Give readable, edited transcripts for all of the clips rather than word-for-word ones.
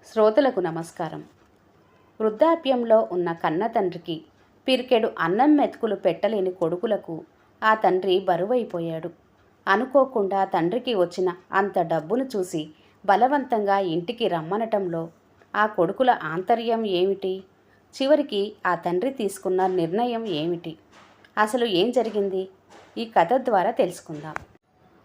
శ్రోతలకు నమస్కారం. వృద్ధాప్యంలో ఉన్న కన్న తండ్రికి పిరికెడు అన్నం మెతుకులు పెట్టలేని కొడుకులకు ఆ తండ్రి బరువైపోయాడు. అనుకోకుండా తండ్రికి వచ్చిన అంత డబ్బును చూసి బలవంతంగా ఇంటికి రమ్మనటంలో ఆ కొడుకుల ఆంతర్యం ఏమిటి? చివరికి ఆ తండ్రి తీసుకున్న నిర్ణయం ఏమిటి? అసలు ఏం జరిగింది? ఈ కథ ద్వారా తెలుసుకుందాం.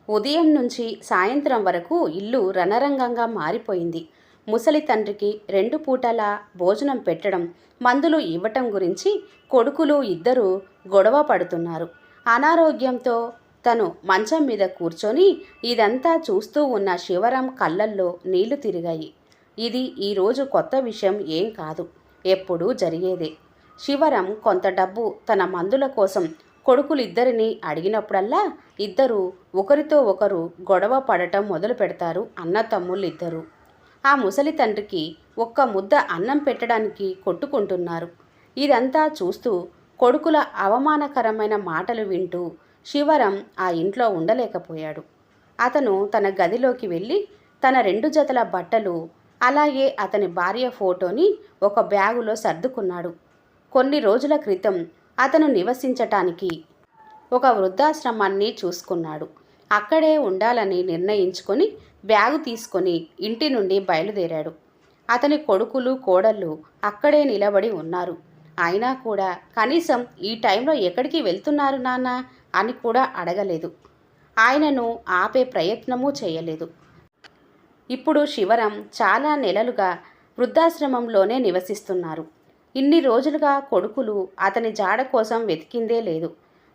ఉదయం నుంచి సాయంత్రం వరకు ఇల్లు రణరంగంగా మారిపోయింది. ముసలి తండ్రికి 2 పూటలా భోజనం పెట్టడం, మందులు ఇవ్వటం గురించి కొడుకులు ఇద్దరూ గొడవ పడుతున్నారు. అనారోగ్యంతో తను మంచం మీద కూర్చొని ఇదంతా చూస్తూ ఉన్న శివరాం కళ్ళల్లో నీళ్లు తిరిగాయి. ఇది ఈరోజు కొత్త విషయం ఏం కాదు, ఎప్పుడూ జరిగేదే. శివరాం కొంత డబ్బు తన మందుల కోసం కొడుకులిద్దరినీ అడిగినప్పుడల్లా ఇద్దరూ ఒకరితో ఒకరు గొడవ పడటం మొదలు పెడతారు అన్న తమ్ముళ్ళిద్దరూ. ఆ ముసలి తండ్రికి ఒక్క ముద్ద అన్నం పెట్టడానికి కొట్టుకుంటున్నారు. ఇదంతా చూస్తూ కొడుకుల అవమానకరమైన మాటలు వింటూ శివరాం ఆ ఇంట్లో ఉండలేకపోయాడు. అతను తన గదిలోకి వెళ్ళి తన 2 జతల బట్టలు, అలాగే అతని భార్య ఫోటోని ఒక బ్యాగులో సర్దుకున్నాడు. కొన్ని రోజుల క్రితం అతను నివసించటానికి ఒక వృద్ధాశ్రమాన్ని చూసుకున్నాడు. అక్కడే ఉండాలని నిర్ణయించుకొని బ్యాగు తీసుకొని ఇంటి నుండి బయలుదేరాడు. అతని కొడుకులు కోడళ్ళు అక్కడే నిలబడి ఉన్నారు. అయినా కూడా కనీసం ఈ టైంలో ఎక్కడికి వెళ్తున్నారు నాన్న అని కూడా అడగలేదు. ఆయనను ఆపే ప్రయత్నమూ చేయలేదు. ఇప్పుడు శివరాం చాలా నెలలుగా వృద్ధాశ్రమంలోనే నివసిస్తున్నారు. ఇన్ని రోజులుగా కొడుకులు అతని జాడ కోసం వెతికిందే లేదు.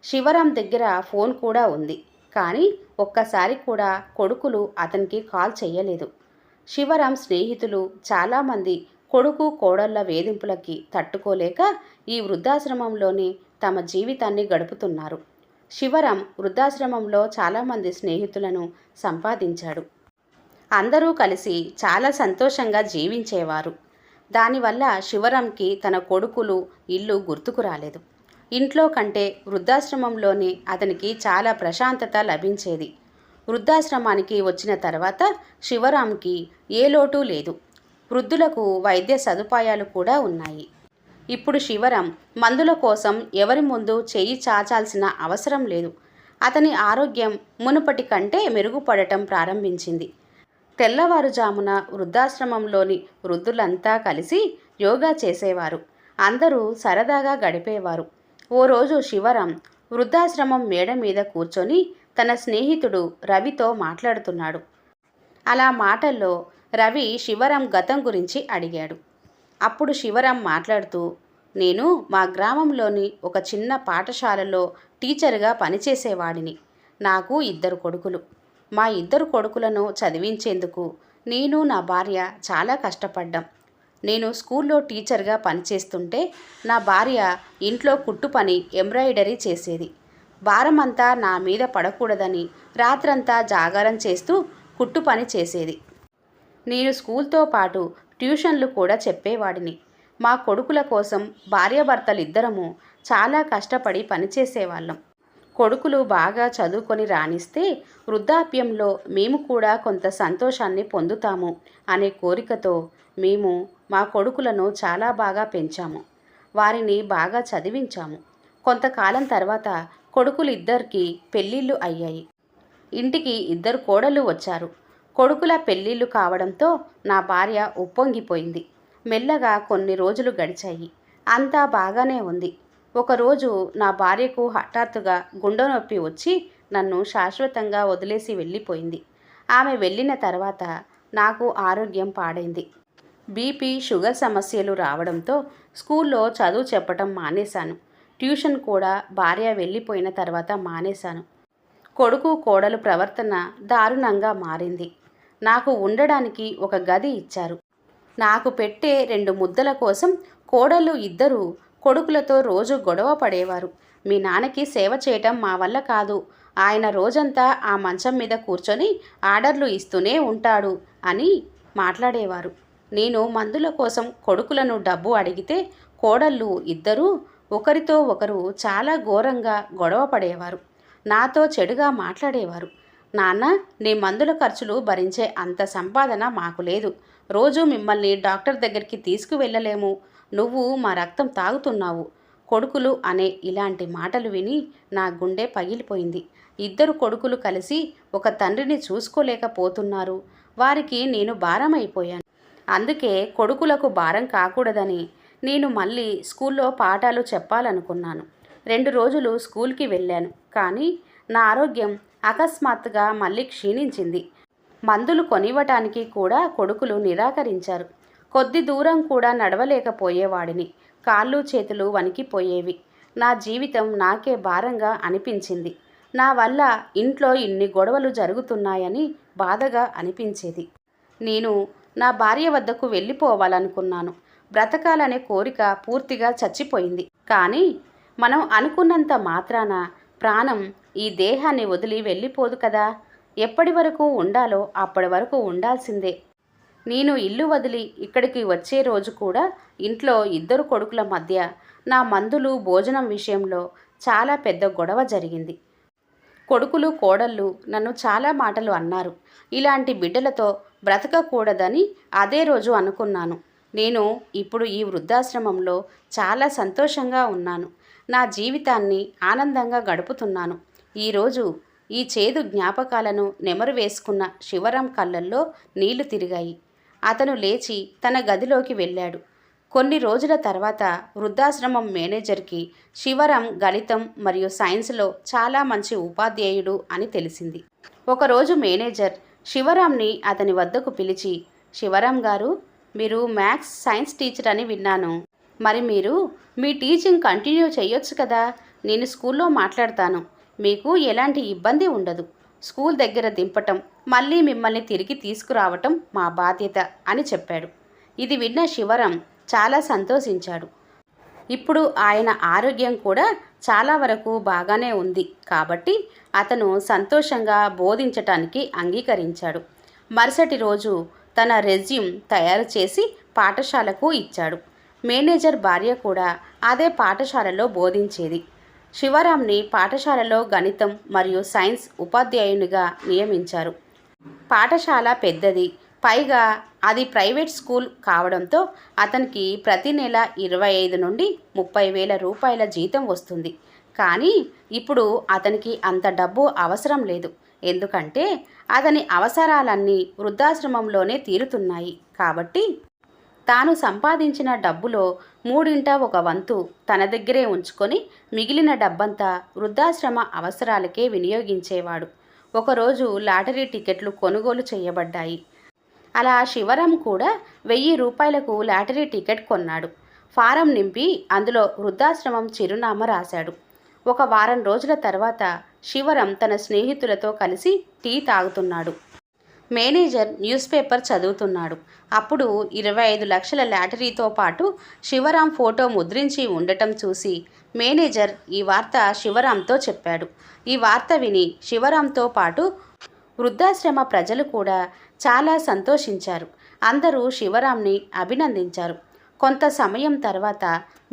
శివరాం దగ్గర ఫోన్ కూడా ఉంది, కానీ ఒక్కసారి కూడా కొడుకులు అతనికి కాల్ చేయలేదు. శివరాం స్నేహితులు చాలామంది కొడుకు కోడళ్ల వేధింపులకి తట్టుకోలేక ఈ వృద్ధాశ్రమంలోనే తమ జీవితాన్ని గడుపుతున్నారు. శివరాం వృద్ధాశ్రమంలో చాలామంది స్నేహితులను సంపాదించాడు. అందరూ కలిసి చాలా సంతోషంగా జీవించేవారు. దానివల్ల శివరాంకి తన కొడుకులు, ఇల్లు గుర్తుకు రాలేదు. ఇంట్లో కంటే వృద్ధాశ్రమంలోనే అతనికి చాలా ప్రశాంతత లభించేది. వృద్ధాశ్రమానికి వచ్చిన తర్వాత శివరాంకి ఏ లోటు లేదు. వృద్ధులకు వైద్య సదుపాయాలు కూడా ఉన్నాయి. ఇప్పుడు శివరాం మందుల కోసం ఎవరి ముందు చెయ్యి చాచాల్సిన అవసరం లేదు. అతని ఆరోగ్యం మునుపటి కంటే మెరుగుపడటం ప్రారంభించింది. తెల్లవారుజామున వృద్ధాశ్రమంలోని వృద్ధులంతా కలిసి యోగా చేసేవారు. అందరూ సరదాగా గడిపేవారు. ఓ రోజు శివరాం వృద్ధాశ్రమం మేడ మీద కూర్చొని తన స్నేహితుడు రవితో మాట్లాడుతున్నాడు. అలా మాటల్లో రవి శివరాం గతం గురించి అడిగాడు. అప్పుడు శివరాం మాట్లాడుతూ, నేను మా గ్రామంలోని ఒక చిన్న పాఠశాలలో టీచర్గా పనిచేసేవాడిని. నాకు 2 కొడుకులు. మా 2 కొడుకులను చదివించేందుకు నేను, నా భార్య చాలా కష్టపడ్డాం. నేను స్కూల్లో టీచర్గా పనిచేస్తుంటే నా భార్య ఇంట్లో కుట్టు పని, ఎంబ్రాయిడరీ చేసేది. భారమంతా నా మీద పడకూడదని రాత్రంతా జాగారం చేస్తూ కుట్టు పని చేసేది. నేను స్కూల్తో పాటు ట్యూషన్లు కూడా చెప్పేవాడిని. మా కొడుకుల కోసం భార్యాభర్తలిద్దరము చాలా కష్టపడి పనిచేసేవాళ్ళం. కొడుకులు బాగా చదువుకొని రాణిస్తే వృద్ధాప్యంలో మేము కూడా కొంత సంతోషాన్ని పొందుతాము అనే కోరికతో మేము మా కొడుకులను చాలా బాగా పెంచాము. వారిని బాగా చదివించాము. కొంతకాలం తర్వాత కొడుకులిద్దరికీ పెళ్ళిళ్ళు అయ్యాయి. ఇంటికి 2 కోడళ్ళు వచ్చారు. కొడుకుల పెళ్ళిళ్ళు కావడంతో నా భార్య ఉప్పొంగిపోయింది. మెల్లగా కొన్ని రోజులు గడిచాయి. అంతా బాగానే ఉంది. ఒకరోజు నా భార్యకు హఠాత్తుగా గుండె నొప్పి వచ్చి నన్ను శాశ్వతంగా వదిలేసి వెళ్ళిపోయింది. ఆమె వెళ్ళిన తర్వాత నాకు ఆరోగ్యం పాడైంది. బీపీ, షుగర్ సమస్యలు రావడంతో స్కూల్లో చదువు చెప్పటం మానేశాను. ట్యూషన్ కూడా భార్య వెళ్ళిపోయిన తర్వాత మానేశాను. కొడుకు కోడలు ప్రవర్తన దారుణంగా మారింది. నాకు ఉండడానికి ఒక గది ఇచ్చారు. నాకు పెట్టే 2 ముద్దల కోసం కోడళ్ళు ఇద్దరూ కొడుకులతో రోజు గొడవ పడేవారు. మీ నాన్నకి సేవ చేయటం మా వల్ల కాదు. ఆయన రోజంతా ఆ మంచం మీద కూర్చొని ఆర్డర్లు ఇస్తూనే ఉంటాడు అని మాట్లాడేవారు. నేను మందుల కోసం కొడుకులను డబ్బు అడిగితే కోడళ్ళు ఇద్దరూ ఒకరితో ఒకరు చాలా ఘోరంగా గొడవ పడేవారు. నాతో చెడుగా మాట్లాడేవారు. నాన్న, నీ మందుల ఖర్చులు భరించే అంత సంపాదన మాకు లేదు. రోజు మిమ్మల్ని డాక్టర్ దగ్గరికి తీసుకువెళ్ళలేము. నువ్వు మా రక్తం తాగుతున్నావు. కొడుకులు అనే ఇలాంటి మాటలు విని నా గుండె పగిలిపోయింది. ఇద్దరు కొడుకులు కలిసి ఒక తండ్రిని చూసుకోలేకపోతున్నారు. వారికి నేను భారమైపోయాను. అందుకే కొడుకులకు భారం కాకూడదని నేను మళ్ళీ స్కూల్లో పాఠాలు చెప్పాలనుకున్నాను. 2 రోజులు స్కూల్కి వెళ్ళాను. కానీ నా ఆరోగ్యం అకస్మాత్తుగా మళ్ళీ క్షీణించింది. మందులు కొనివ్వటానికి కూడా కొడుకులు నిరాకరించారు. కొద్ది దూరం కూడా నడవలేకపోయేవాడిని. కాళ్ళు చేతులు వణికిపోయేవి. నా జీవితం నాకే భారంగా అనిపించింది. నా వల్ల ఇంట్లో ఇన్ని గొడవలు జరుగుతున్నాయని బాధగా అనిపించేది. నేను నా భార్య వద్దకు వెళ్ళిపోవాలనుకున్నాను. బ్రతకాలనే కోరిక పూర్తిగా చచ్చిపోయింది. కానీ మనం అనుకున్నంత మాత్రాన ప్రాణం ఈ దేహాన్ని వదిలి వెళ్ళిపోదు కదా. ఎప్పటి వరకు ఉండాలో అప్పటి వరకు ఉండాల్సిందే. నేను ఇల్లు వదిలి ఇక్కడికి వచ్చే రోజు కూడా ఇంట్లో ఇద్దరు కొడుకుల మధ్య నా మందులు భోజనం విషయంలో చాలా పెద్ద గొడవ జరిగింది. కొడుకులు కోడళ్ళు నన్ను చాలా మాటలు అన్నారు. ఇలాంటి బిడ్డలతో బ్రతకకూడదని అదే రోజు అనుకున్నాను. నేను ఇప్పుడు ఈ వృద్ధాశ్రమంలో చాలా సంతోషంగా ఉన్నాను. నా జీవితాన్ని ఆనందంగా గడుపుతున్నాను. ఈరోజు ఈ చేదు జ్ఞాపకాలను నెమరు వేసుకున్న శివరాం కళ్ళల్లో నీళ్లు తిరిగాయి. అతను లేచి తన గదిలోకి వెళ్ళాడు. కొన్ని రోజుల తర్వాత వృద్ధాశ్రమం మేనేజర్కి శివరాం గణితం మరియు సైన్స్లో చాలా మంచి ఉపాధ్యాయుడు అని తెలిసింది. ఒకరోజు మేనేజర్ శివరాంని అతని వద్దకు పిలిచి, శివరాం గారు, మీరు మ్యాథ్స్ సైన్స్ టీచర్ అని విన్నాను. మరి మీరు మీ టీచింగ్ కంటిన్యూ చేయొచ్చు కదా. నేను స్కూల్లో మాట్లాడతాను. మీకు ఎలాంటి ఇబ్బంది ఉండదు. స్కూల్ దగ్గర దింపటం, మళ్ళీ మిమ్మల్ని తిరిగి తీసుకురావటం మా బాధ్యత అని చెప్పాడు. ఇది విన్న శివరాం చాలా సంతోషించాడు. ఇప్పుడు ఆయన ఆరోగ్యం కూడా చాలా వరకు బాగానే ఉంది కాబట్టి అతను సంతోషంగా బోధించటానికి అంగీకరించాడు. మరుసటి రోజు తన రెజ్యూమ్ తయారు చేసి పాఠశాలకు ఇచ్చాడు. మేనేజర్ భార్య కూడా అదే పాఠశాలలో బోధించేది. శివరాంని పాఠశాలలో గణితం మరియు సైన్స్ ఉపాధ్యాయునిగా నియమించారు. పాఠశాల పెద్దది, పైగా అది ప్రైవేట్ స్కూల్ కావడంతో అతనికి ప్రతి నెల 25 నుండి 30,000 రూపాయల జీతం వస్తుంది. కానీ ఇప్పుడు అతనికి అంత డబ్బు అవసరం లేదు. ఎందుకంటే అతని అవసరాలన్నీ వృద్ధాశ్రమంలోనే తీరుతున్నాయి. కాబట్టి తాను సంపాదించిన డబ్బులో 1/3 వంతు తన దగ్గరే ఉంచుకొని మిగిలిన డబ్బంతా వృద్ధాశ్రమ అవసరాలకే వినియోగించేవాడు. ఒకరోజు లాటరీ టికెట్లు కొనుగోలు చేయబడ్డాయి. అలా శివరాం కూడా 1000 రూపాయలకు లాటరీ టికెట్ కొన్నాడు. ఫారం నింపి అందులో వృద్ధాశ్రమం చిరునామా రాశాడు. ఒక వారం రోజుల తర్వాత శివరాం తన స్నేహితులతో కలిసి టీ తాగుతున్నాడు. మేనేజర్ న్యూస్ పేపర్ చదువుతున్నాడు. అప్పుడు 25 లక్షల లాటరీతో పాటు శివరాం ఫోటో ముద్రించి ఉండటం చూసి మేనేజర్ ఈ వార్త శివరాంతో చెప్పాడు. ఈ వార్త విని శివరాంతో పాటు వృద్ధాశ్రమ ప్రజలు కూడా చాలా సంతోషించారు. అందరూ శివరాంని అభినందించారు. కొంత సమయం తర్వాత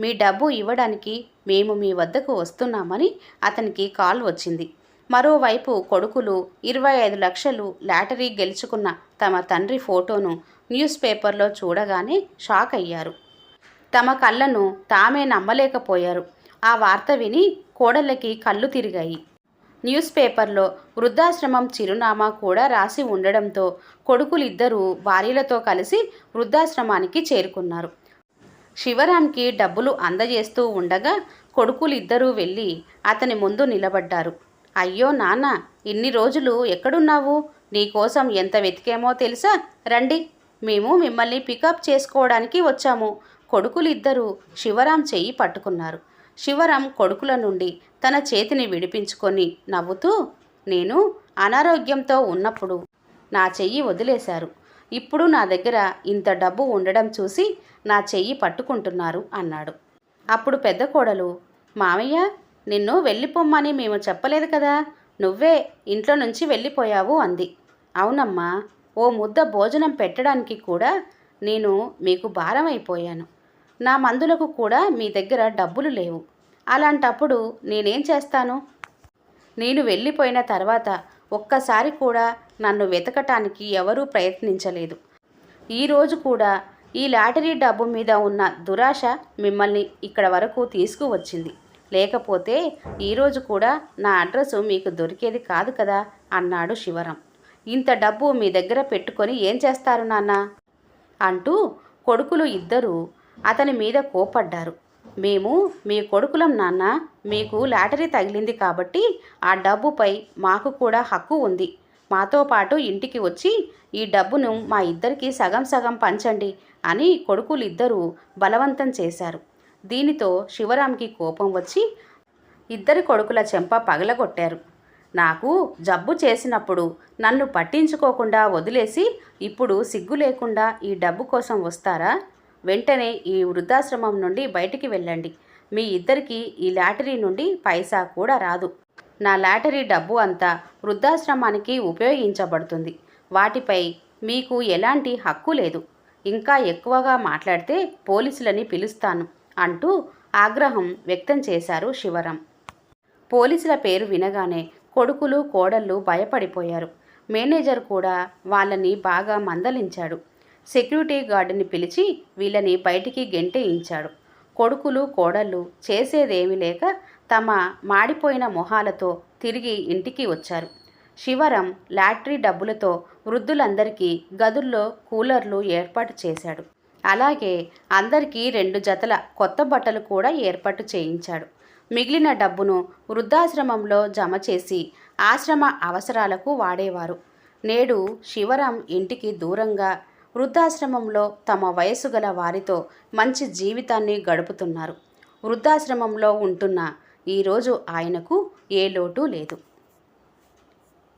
మీ డబ్బు ఇవ్వడానికి మేము మీ వద్దకు వస్తున్నామని అతనికి కాల్ వచ్చింది. మరోవైపు కొడుకులు 25 లక్షలు లాటరీ గెలుచుకున్న తమ తండ్రి ఫోటోను న్యూస్ పేపర్లో చూడగానే షాక్ అయ్యారు. తమ కళ్ళను తామే నమ్మలేకపోయారు. ఆ వార్త విని కోడళ్ళకి కళ్ళు తిరిగాయి. న్యూస్ పేపర్లో వృద్ధాశ్రమం చిరునామా కూడా రాసి ఉండడంతో కొడుకులిద్దరూ భార్యలతో కలిసి వృద్ధాశ్రమానికి చేరుకున్నారు. శివరాంకి డబ్బులు అందజేస్తూ ఉండగా కొడుకులిద్దరూ వెళ్ళి అతని ముందు నిలబడ్డారు. అయ్యో నాన్న, ఇన్ని రోజులు ఎక్కడున్నావు? నీకోసం ఎంత వెతికేమో తెలుసా? రండి, మేము మిమ్మల్ని పికప్ చేసుకోవడానికి వచ్చాము. కొడుకులిద్దరూ శివరాం చెయ్యి పట్టుకున్నారు. శివరాం కొడుకుల నుండి తన చేతిని విడిపించుకొని నవ్వుతూ, నేను అనారోగ్యంతో ఉన్నప్పుడు నా చెయ్యి వదిలేశారు. ఇప్పుడు నా దగ్గర ఇంత డబ్బు ఉండడం చూసి నా చెయ్యి పట్టుకుంటున్నారు అన్నాడు. అప్పుడు పెద్ద కోడలు, మామయ్య, నిన్ను వెళ్ళిపోమ్మని మేము చెప్పలేదు కదా, నువ్వే ఇంట్లో నుంచి వెళ్ళిపోయావు అంది. అవునమ్మా, ఓ ముద్ద భోజనం పెట్టడానికి కూడా నేను మీకు భారం అయిపోయాను. నా మందులకు కూడా మీ దగ్గర డబ్బులు లేవు. అలాంటప్పుడు నేనేం చేస్తాను? నేను వెళ్ళిపోయిన తర్వాత ఒక్కసారి కూడా నన్ను వెతకటానికి ఎవరూ ప్రయత్నించలేదు. ఈరోజు కూడా ఈ లాటరీ డబ్బు మీద ఉన్న దురాశ మిమ్మల్ని ఇక్కడ వరకు తీసుకువచ్చింది. లేకపోతే ఈరోజు కూడా నా అడ్రస్ మీకు దొరికేది కాదు కదా అన్నాడు శివరాం. ఇంత డబ్బు మీ దగ్గర పెట్టుకొని ఏం చేస్తారు నాన్న అంటూ కొడుకులు ఇద్దరూ అతని మీద కోపడ్డారు. మేము మీ కొడుకులం నాన్న. మీకు లాటరీ తగిలింది కాబట్టి ఆ డబ్బుపై మాకు కూడా హక్కు ఉంది. మాతో పాటు ఇంటికి వచ్చి ఈ డబ్బును మా ఇద్దరికి సగం సగం పంచండి అని కొడుకులిద్దరూ బలవంతం చేశారు. దీనితో శివరాంకి కోపం వచ్చి ఇద్దరి కొడుకుల చెంప పగలగొట్టారు. నాకు జబ్బు చేసినప్పుడు నన్ను పట్టించుకోకుండా వదిలేసి ఇప్పుడు సిగ్గు లేకుండా ఈ డబ్బు కోసం వస్తారా? వెంటనే ఈ వృద్ధాశ్రమం నుండి బయటికి వెళ్ళండి. మీ ఇద్దరికి ఈ లాటరీ నుండి పైసా కూడా రాదు. నా లాటరీ డబ్బు అంతా వృద్ధాశ్రమానికి ఉపయోగించబడుతుంది. వాటిపై మీకు ఎలాంటి హక్కు లేదు. ఇంకా ఎక్కువగా మాట్లాడితే పోలీసులని పిలుస్తాను అంటూ ఆగ్రహం వ్యక్తం చేశారు శివరాం. పోలీసుల పేరు వినగానే కొడుకులు కోడళ్ళు భయపడిపోయారు. మేనేజర్ కూడా వాళ్ళని బాగా మందలించాడు. సెక్యూరిటీ గార్డుని పిలిచి వీళ్ళని బయటికి గెంటేయించాడు. కొడుకులు కోడళ్ళు చేసేదేమీ లేక తమ మాడిపోయిన మొహాలతో తిరిగి ఇంటికి వచ్చారు. శివరాం లాటరీ డబ్బులతో వృద్ధులందరికీ గదుల్లో కూలర్లు ఏర్పాటు చేశాడు. అలాగే అందరికీ 2 జతల కొత్త బట్టలు కూడా ఏర్పాటు చేయించాడు. మిగిలిన డబ్బును వృద్ధాశ్రమంలో జమ చేసి ఆశ్రమ అవసరాలకు వాడేవారు. నేడు శివరాం ఇంటికి దూరంగా వృద్ధాశ్రమంలో తమ వయసు గల వారితో మంచి జీవితాన్ని గడుపుతున్నారు. వృద్ధాశ్రమంలో ఉంటున్న ఈరోజు ఆయనకు ఏ లోటు లేదు.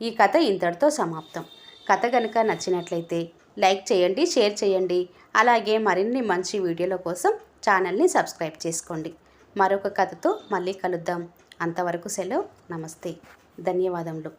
ఈ కథ ఇంతటితో సమాప్తం. కథ కనుక నచ్చినట్లయితే లైక్ చేయండి, షేర్ చేయండి. అలాగే మరిన్ని మంచి వీడియోల కోసం ఛానల్ని సబ్స్క్రైబ్ చేసుకోండి. మరొక కథతో మళ్ళీ కలుద్దాం. అంతవరకు సెలవు. నమస్తే. ధన్యవాదములు.